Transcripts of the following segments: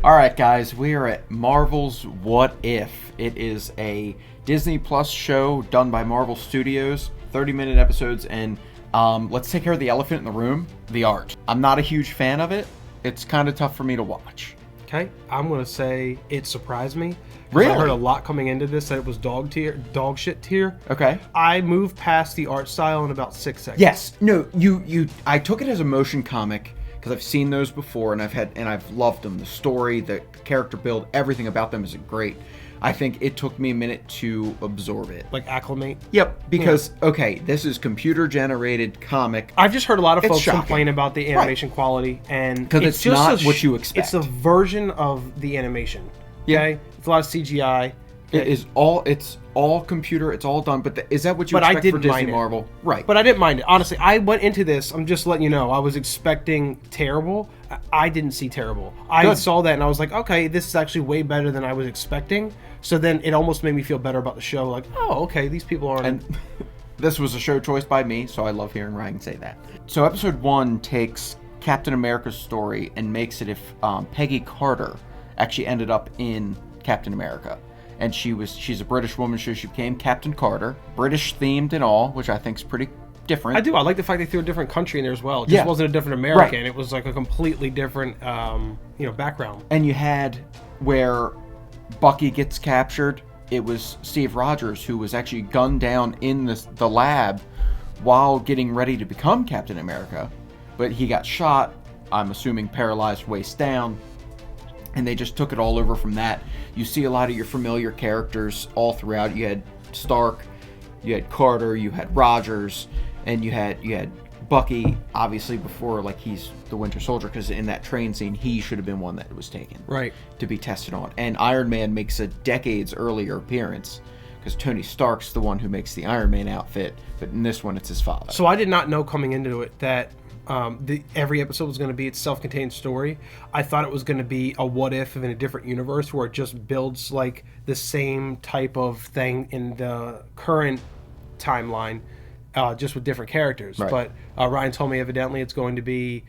All right, guys, we are at Marvel's What If. It is a Disney Plus show done by Marvel Studios, 30-minute episodes, and let's take care of the elephant in the room, the art. I'm not a huge fan of it. It's kind of tough for me to watch. Okay, I'm going to say it surprised me. Really? I heard a lot coming into this that it was dog shit tier. Okay. I moved past the art style in about 6 seconds. Yes. No, I took it as a motion comic because I've seen those before and I've loved them. The story, the character build, everything about them is great. I think it took me a minute to absorb it. Like acclimate? Yep, because, okay, this is computer-generated comic. I've just heard a lot of It's folks shocking. complain about the animation quality, and because it's not what you expect. It's a version of the animation. Okay? Yeah. It's a lot of CGI. It's all computer, it's all done, but is that what you But I expect for didn't Disney mind it. Marvel? Right. But I didn't mind it. Honestly, I went into this, I'm just letting you know, I was expecting terrible. I didn't see terrible. I Good. saw that and I was like, okay, this is actually way better than I was expecting. So then it almost made me feel better about the show. Like, oh, okay, these people aren't... And this was a show choice by me, so I love hearing Ryan say that. So episode 1 takes Captain America's story and makes it if Peggy Carter actually ended up in Captain America. And she's a British woman, so she became Captain Carter. British themed and all, which I think is pretty different. I do. I like the fact they threw a different country in there as well. It just wasn't a different American. Right. It was like a completely different, background. And you had where Bucky gets captured. It was Steve Rogers who was actually gunned down in the lab while getting ready to become Captain America. But he got shot, I'm assuming paralyzed waist down. And they just took it all over from that. You see a lot of your familiar characters all throughout. You had Stark, you had Carter, you had Rogers, and you had Bucky, obviously before, like, he's the Winter Soldier, because in that train scene, he should have been one that was taken. Right. To be tested on. And Iron Man makes a decades earlier appearance, because Tony Stark's the one who makes the Iron Man outfit, but in this one, it's his father. So I did not know coming into it that every episode was going to be its self-contained story. I thought it was going to be a what if in a different universe where it just builds like the same type of thing in the current timeline, just with different characters. Right. But Ryan told me evidently it's going to be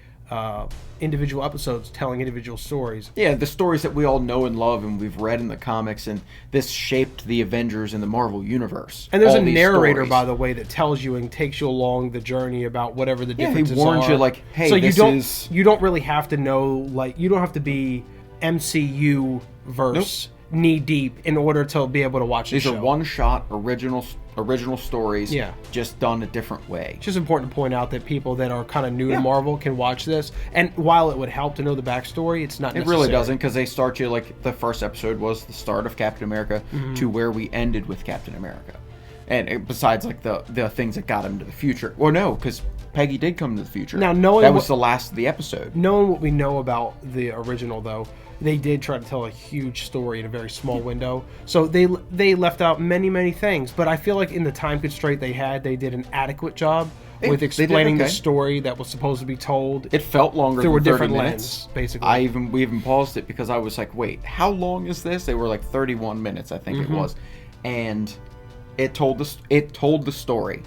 individual episodes telling individual stories. Yeah, the stories that we all know and love and we've read in the comics, and this shaped the Avengers in the Marvel Universe. And there's all a these narrator, stories. by the way, that tells you and takes you along the journey about whatever the Yeah, he differences warns are. you, like, hey, so this you don't really have to know, like, you don't have to be MCU verse knee deep in order to be able to watch These the show. are one-shot original stories, Yeah. just done a different way. It's just important to point out that people that are kind of new Yeah. to Marvel can watch this. And while it would help to know the backstory, it's not It necessary. really doesn't, because they start you, like, the first episode was the start of Captain America to where we ended with Captain America. And besides, like, the things that got him to the future. Or no, because Peggy did come to the future. Now, knowing that was what- the last of the episode. Knowing what we know about the original, though, they did try to tell a huge story in a very small window. So they left out many things. But I feel like in the time constraint they had, they did an adequate job with They did explaining the okay. story that was supposed to be told. It felt longer Through than a 30 different minutes. lens, basically. We even paused it because I was like, wait, how long is this? They were like 31 minutes, I think it was. And it told the story.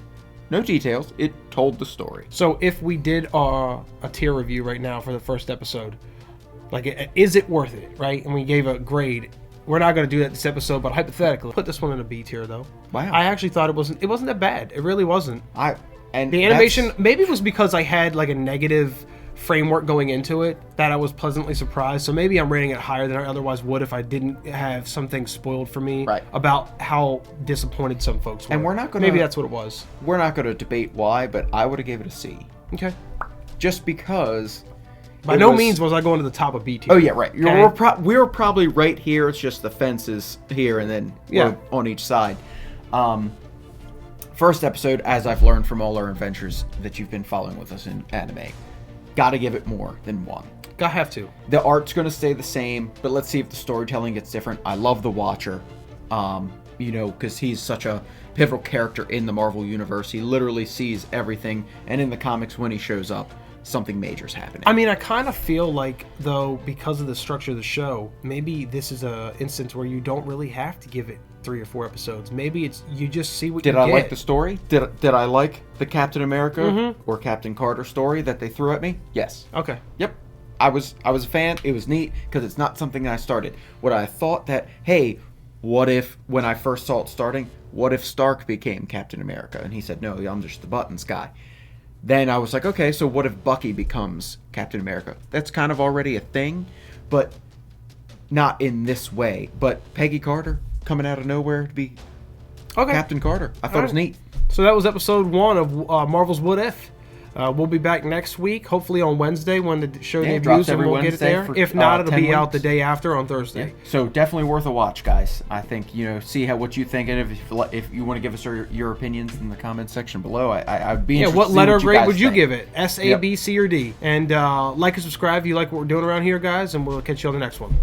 No details. It told the story. So if we did a tier review right now for the first episode, like, is it worth it, right? And we gave a grade. We're not going to do that this episode, but hypothetically, put this one in a B tier, though. Wow. I actually thought it wasn't that bad. It really wasn't. And The animation, maybe it was because I had like a negative framework going into it that I was pleasantly surprised. So maybe I'm rating it higher than I otherwise would if I didn't have something spoiled for me Right. about how disappointed some folks were. And we're not gonna- Maybe that's what it was. we're not going to debate why, but I would have gave it a C. Okay. Just because... By it no was- means was I going to the top of B tier. Oh, yeah, right. Okay? We're probably right here. It's just the fence is here, and then Yeah. we're on each side. First episode, as I've learned from all our adventures that you've been following with us in anime, gotta give it more than 1. I have to. The art's going to stay the same, but let's see if the storytelling gets different. I love the Watcher, because he's such a pivotal character in the Marvel Universe. He literally sees everything, and in the comics, when he shows up, something major's happening. I mean, I kind of feel like, though, because of the structure of the show, maybe this is a instance where you don't really have to give it 3 or 4 episodes. Maybe it's you just see what you Did get. I like the story? Did I like the Captain America or Captain Carter story that they threw at me? Yes. Okay. Yep. I was a fan. It was neat because it's not something I started. What I thought that, hey, what if when I first saw it starting, what if Stark became Captain America? And he said, no, I'm just the buttons guy. Then I was like, okay, so what if Bucky becomes Captain America? That's kind of already a thing, but not in this way. But Peggy Carter coming out of nowhere to be Captain Carter, I thought it was neat. So that was episode 1 of Marvel's What If. We'll be back next week, hopefully on Wednesday when the show debuts, and we'll get it there. If not, it'll be out the day after on Thursday. Yeah. So definitely worth a watch, guys. I think, see what you think, and if you want to give us your opinions in the comments section below, I'd be interested. What letter grade would you think. give it? S, A, B, C, or D? And like and subscribe if you like what we're doing around here, guys, and we'll catch you on the next one.